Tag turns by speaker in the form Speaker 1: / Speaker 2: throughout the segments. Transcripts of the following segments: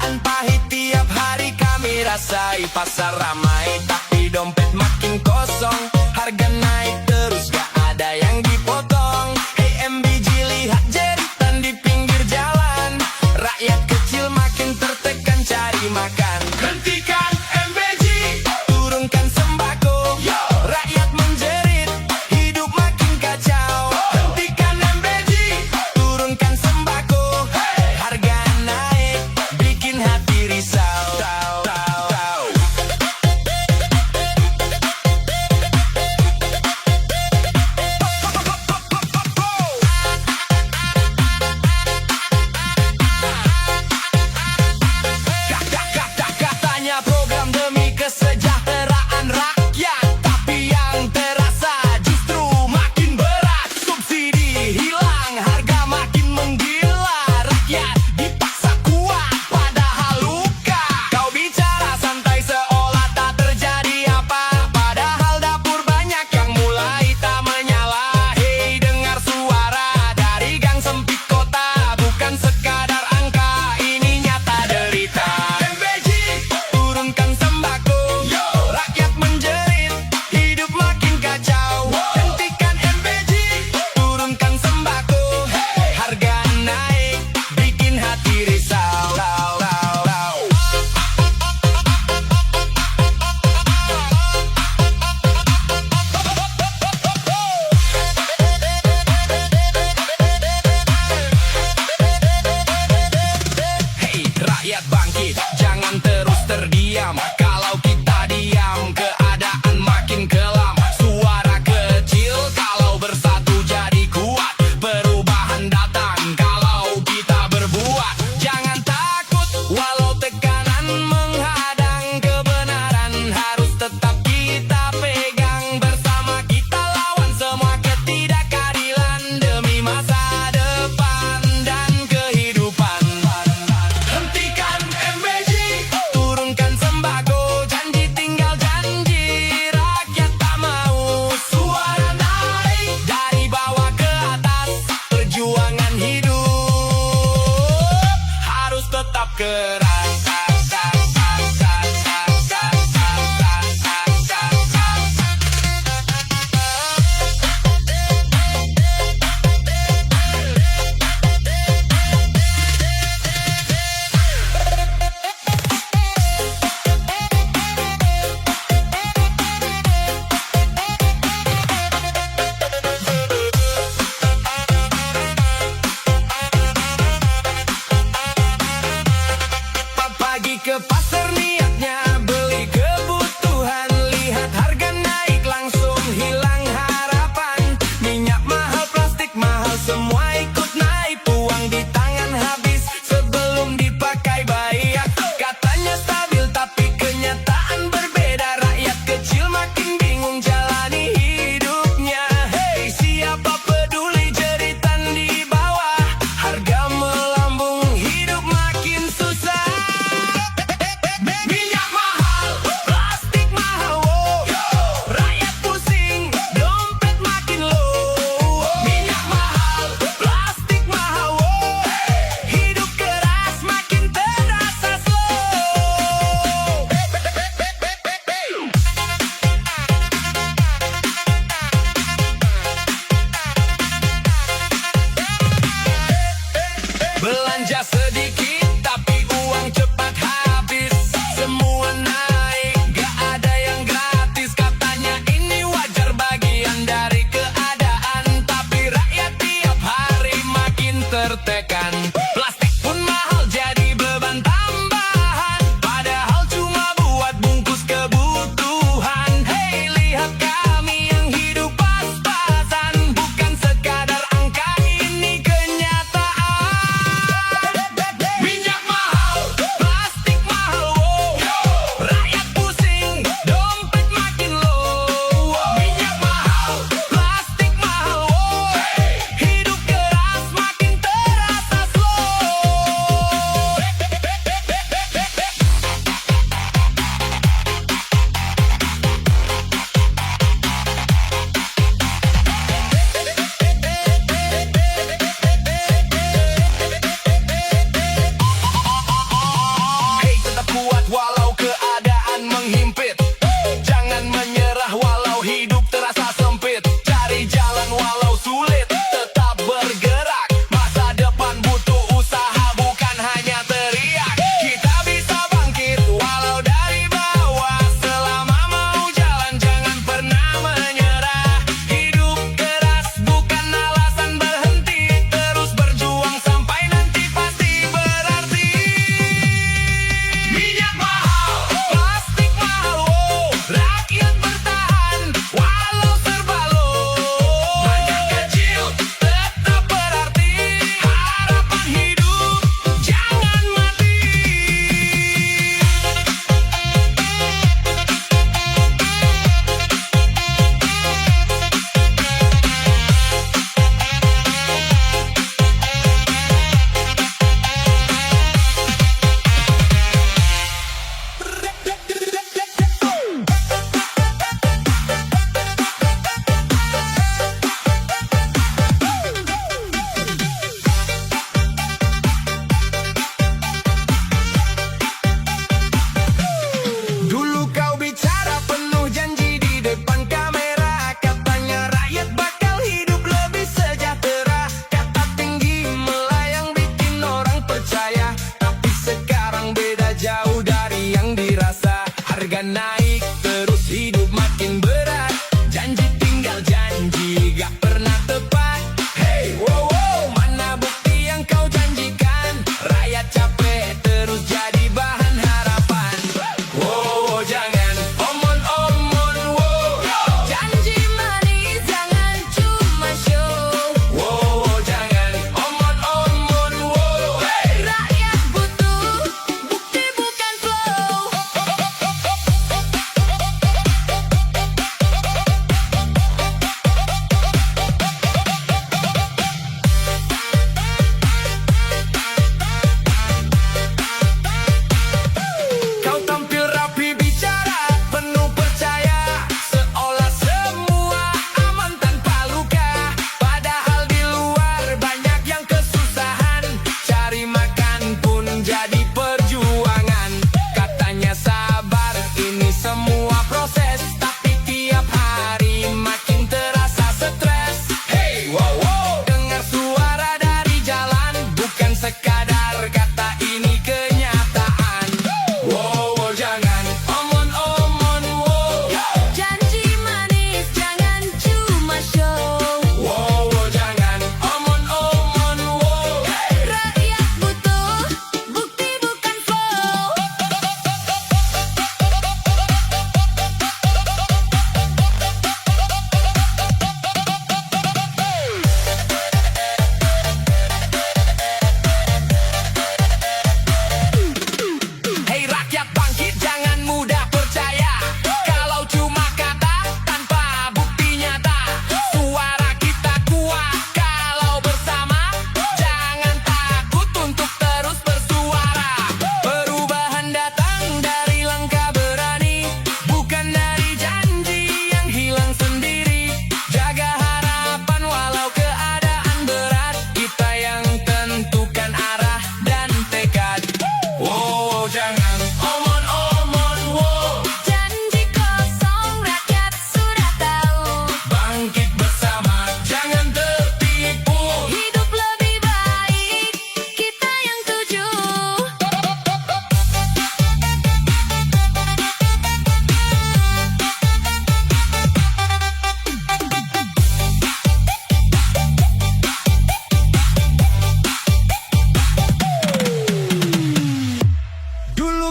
Speaker 1: Godaan pahit tiap hari kami rasai. Pasar ramai tapi dompet makin kosong. Harga naik terus gak ada yang dipotong. Hey MBG, lihat jeritan di pinggir jalan. Rakyat kecil makin tertekan cari makan. Hentikan MBG, turunkan sembako. Rakyat menjerit, hidup makin kacau. Hentikan MBG, turunkan sembako. Harga naik, bikin hati risau. Katanya program demi kesejahteraan rakyat, tapi yang terasa justru makin berat. Subsidi hilang, harga makin menggila. Rakyat dipaksa kuat padahal luka. Kau bicara santai seolah tak terjadi apa, padahal dapur banyak yang mulai tak menyala. Hei, dengar suara dari gang sempit kota, bukan sekadar angka, ini nyata derita. MBG, turunkan sembako. Rakyat menjerit, hidup makin kacau. Hentikan MBG, turunkan sembako. Harga naik, bikin hati risau. Hei rakyat bangkit, jangan terus terdiam. Kalau kita diam, keadaan makin kelam. Suara kecil kalau bersatu jadi kuat. Perubahan datang kalau kita berbuat. Jangan takut walau tekanan menghadang. Kebenaran harus tetap kita pegang. Bersama kita lawan semua ketidakadilan demi masa depan dan kehidupan. Hentikan MBG, turunkan sembako. Janji tinggal janji, rakyat tak mau. Suara naik dari bawah ke atas. Perjuangan hidup harus tetap keras. Pagi ke pasar niatnya beli kebutuhan. Lihat harga naik langsung hilang harapan. Minyak mahal, plastik mahal, semua ikut naik. Uang di tangan habis sebelum dipakai baik. Katanya stabil tapi kenyataan berbeda. Rakyat kecil makin bingung jalani hidupnya. Hei, siapa peduli jeritan di bawah. Harga melambung, hidup makin susah.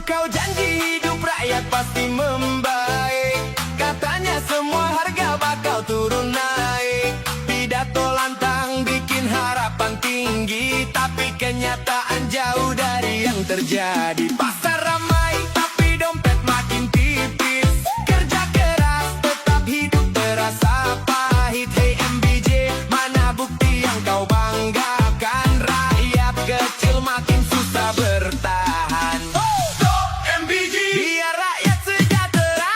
Speaker 1: kau janji hidup rakyat pasti membaik. Katanya semua harga bakal turun naik. Pidato lantang bikin harapan tinggi, tapi kenyataan jauh dari yang terjadi. Pasar ramai tapi dompet makin tipis. Kerja keras tetap hidup terasa pahit. Hey MBJ, mana bukti yang kau banggakan? Rakyat kecil makin susah bertahan. Stop MBJ, biar rakyat sejahtera.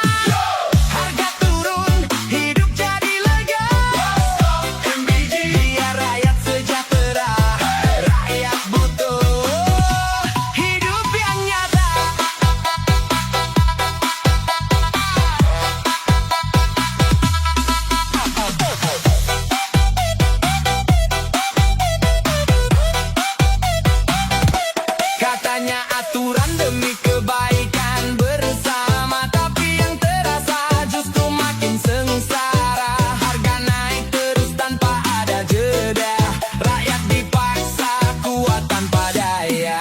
Speaker 1: Harga turun, hidup jadi lega. Stop MBJ, biar rakyat sejahtera. Rakyat butuh hidup yang nyata. Katanya aturan demi kebaikan bersama, tapi yang terasa justru makin sengsara. Harga naik terus tanpa ada jeda. Rakyat dipaksa kuat tanpa daya.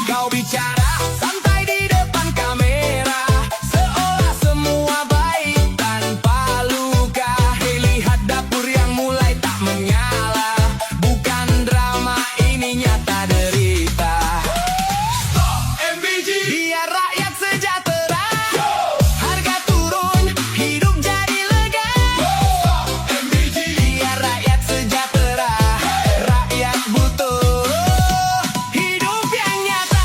Speaker 1: Kau bicara santai di depan kamera, seolah semua baik tanpa luka. Hei, lihat dapur yang mulai tak menyala. Bukan drama, ini nyata derita. MBJ, biar rakyat sejahtera. Harga turun, hidup jadi lega. MBJ, biar rakyat sejahtera. Rakyat butuh hidup yang nyata.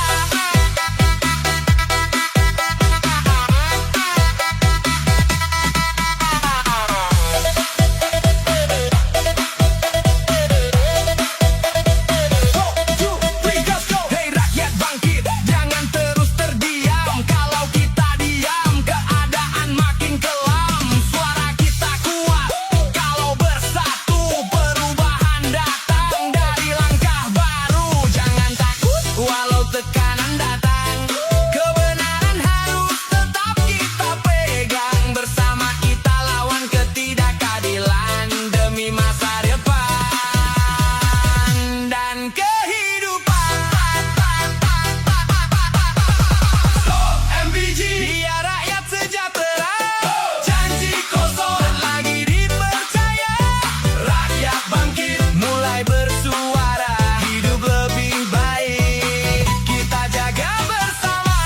Speaker 1: Hey rakyat bangkit, jangan terus terdiam. Kalau kita diam, keadaan makin kelam. Suara kita kuat, kalau bersatu perubahan datang dari langkah baru. Jangan takut, walau tekanan datang. Kebenaran harus tetap kita pegang. Bersama kita lawan ketidakadilan demi masa depan dan kehidupan. Stop MBJ, biar rakyat sejahtera. Janji kosong lagi dipercaya. Rakyat bangkit, mulai bersuara. Hidup lebih baik, kita jaga bersama.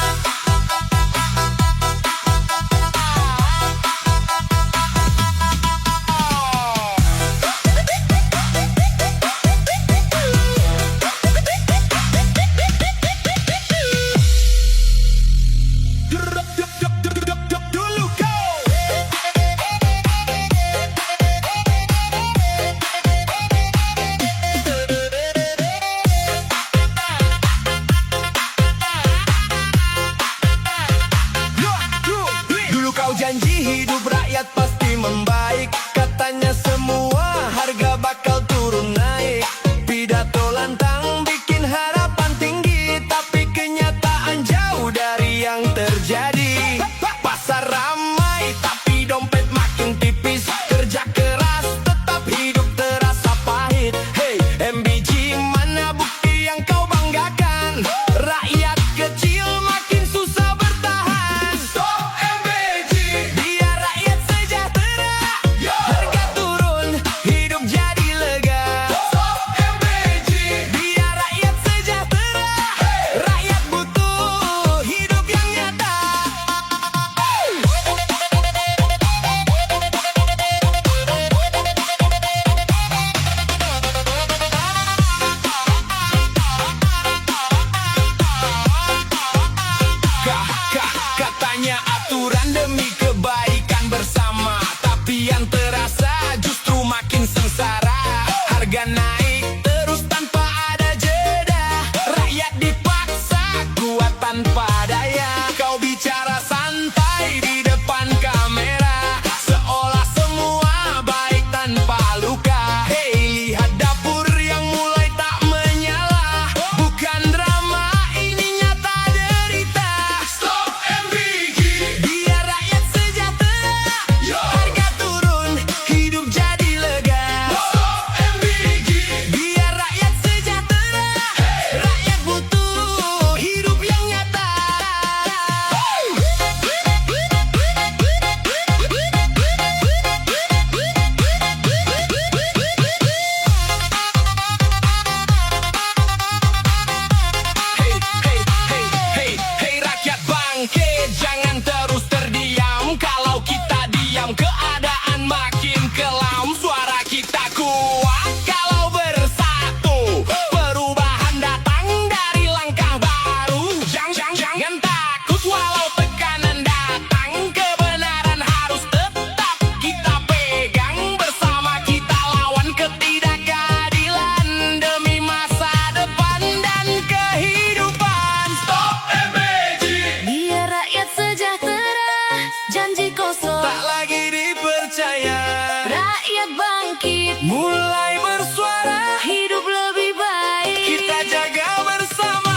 Speaker 1: Dulu kau. Dulu kau janji hidup rakyat pasti membaik. Katanya semua harga bakal turun naik. Pidato lantang bikin harapan tinggi, tapi kenyataan jauh dari yang terjadi. Pasar ramai tapi dompet makin tipis. Kerja keras tetap hidup terasa pahit. Hey MBJ, mana bukti yang kau banggakan? Rakyat kecil makin susah bertahan. Stop MBJ, biar rakyat sejahtera. Harga turun, hidup jadi lega. Stop MBJ, biar rakyat sejahtera. Rakyat butuh hidup yang nyata. Katanya aturan demi kebaikan bersama, tapi yang terasa justru makin sengsara. Harga naik terus tanpa ada jeda. Rakyat dipaksa kuat tanpa daya. Kau bicara santai di depan kamera, seolah semua baik tanpa luka. Hei, lihat dapur yang mulai tak menyala. Bukan drama, ini nyata derita. Stop MBJ, biar rakyat sejahtera. Harga turun, hidup jadi lega. Stop MBJ, biar rakyat sejahtera. Rakyat butuh hidup yang nyata. mulai bersuara,
Speaker 2: hidup lebih baik.
Speaker 1: kita jaga bersama.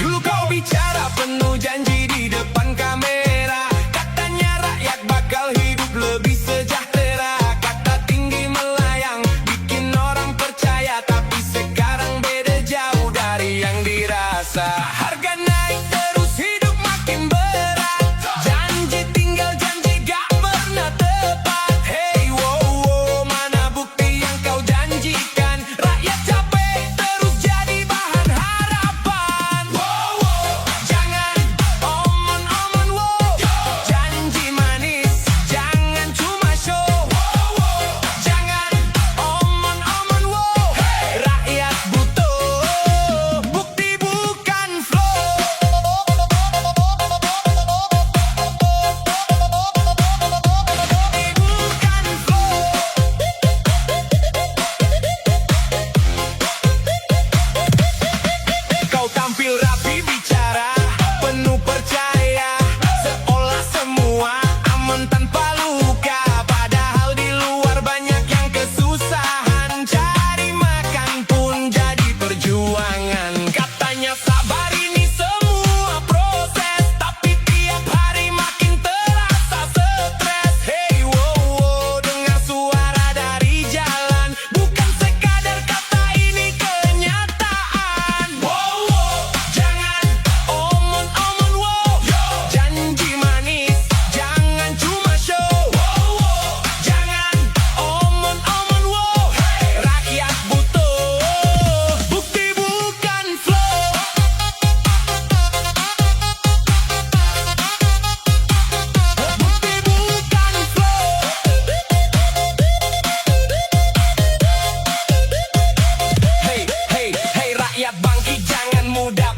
Speaker 1: Dulu kau bicara penuh janji di depan kamera, katanya rakyat bakal hidup lebih sejahtera. Kata tinggi melayang, bikin orang percaya, tapi sekarang beda jauh dari yang dirasa. Harga naik terus, hidup makin berat, janji tinggal janji gak pernah tepat. Hey wow, wow, mana bukti yang kau janjikan? Rakyat capek terus jadi bahan harapan. Wow, wow, jangan omon-omon wow, janji manis jangan cuma show. Wow, wow, jangan omon-omon wow, rakyat butuh bukti bukan flow. Bukti bukan flow. Kau tampil rapi bicara, penuh percaya, seolah semua aman tanpa luka. Padahal di luar banyak yang kesusahan, cari makan pun jadi perjuangan. Katanya sabar ini semua proses, tapi tiap hari makin terasa stres. Hey wow, wow, dengar suara dari jalan, bukan sekadar kata ini kenyataan. Wow, wow, jangan omon-omon wow, janji manis jangan cuma show. Wow, wow, jangan omon-omon wow, rakyat butuh bukti bukan flow. Bukti bukan flow. Hey, hey, hey rakyat bangkit jangan mudah